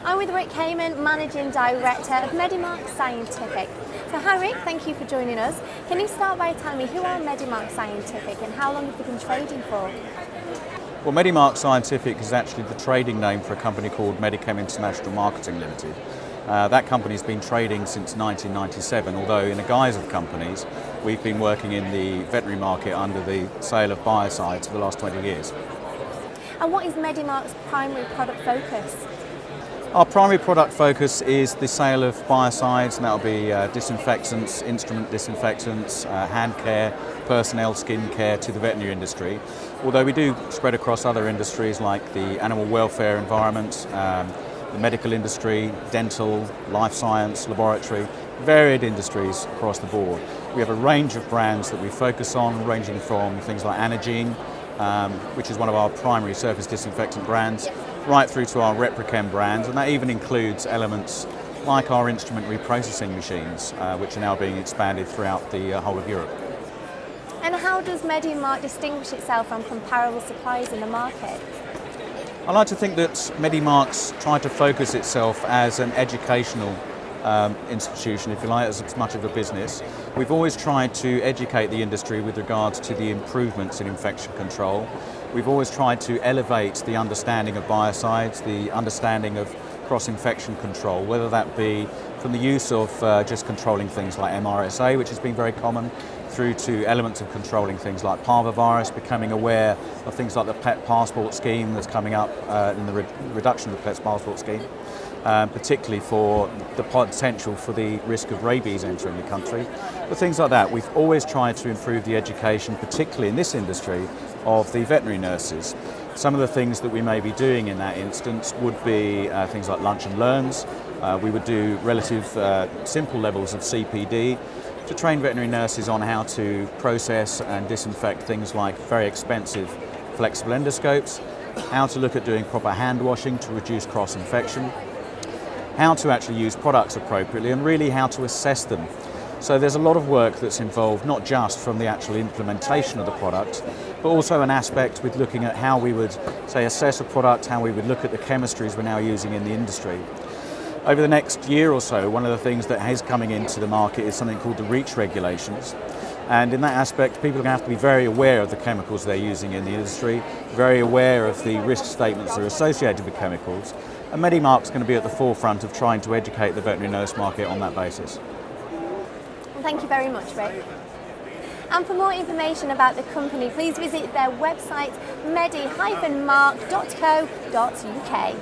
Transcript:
I'm with Rick Kamen, Managing Director of Medimark Scientific. So hi Rick, thank you for joining us. Can you start by telling me who are Medimark Scientific and how long have you been trading for? Well, Medimark Scientific is actually the trading name for a company called Medichem International Marketing Limited. That company's been trading since 1997, although in the guise of companies, we've been working in the veterinary market under the sale of biocides for the last 20 years. And what is Medimark's primary product focus? Our primary product focus is the sale of biocides, and that'll be disinfectants, instrument disinfectants, hand care, personnel skin care to the veterinary industry. Although we do spread across other industries like the animal welfare environment, the medical industry, dental, life science, laboratory, varied industries across the board. We have a range of brands that we focus on, ranging from things like Anagene, which is one of our primary surface disinfectant brands, right through to our Reprochem brands, and that even includes elements like our instrument reprocessing machines, which are now being expanded throughout the whole of Europe. And how does Medimark distinguish itself from comparable suppliers in the market? I like to think that Medimark's tried to focus itself as an educational institution, if you like, as much of a business. We've always tried to educate the industry with regards to the improvements in infection control. We've always tried to elevate the understanding of biocides, the understanding of cross-infection control, whether that be from the use of just controlling things like MRSA, which has been very common, through to elements of controlling things like parvovirus, becoming aware of things like the pet passport scheme that's coming up in the reduction of the pet passport scheme, particularly for the potential for the risk of rabies entering the country. But things like that, we've always tried to improve the education, particularly in this industry, of the veterinary nurses. Some of the things that we may be doing in that instance would be things like lunch and learns. We would do relative simple levels of CPD to train veterinary nurses on how to process and disinfect things like very expensive flexible endoscopes, how to look at doing proper hand washing to reduce cross-infection, how to actually use products appropriately, and really how to assess them. So there's a lot of work that's involved, not just from the actual implementation of the product, but also an aspect with looking at how we would, say, assess a product, how we would look at the chemistries we're now using in the industry. Over the next year or so, one of the things that is coming into the market is something called the REACH regulations. And in that aspect, people are going to have to be very aware of the chemicals they're using in the industry, very aware of the risk statements that are associated with chemicals. And Medimark's going to be at the forefront of trying to educate the veterinary nurse market on that basis. Well, thank you very much, Rick. And for more information about the company, please visit their website medi-mark.co.uk.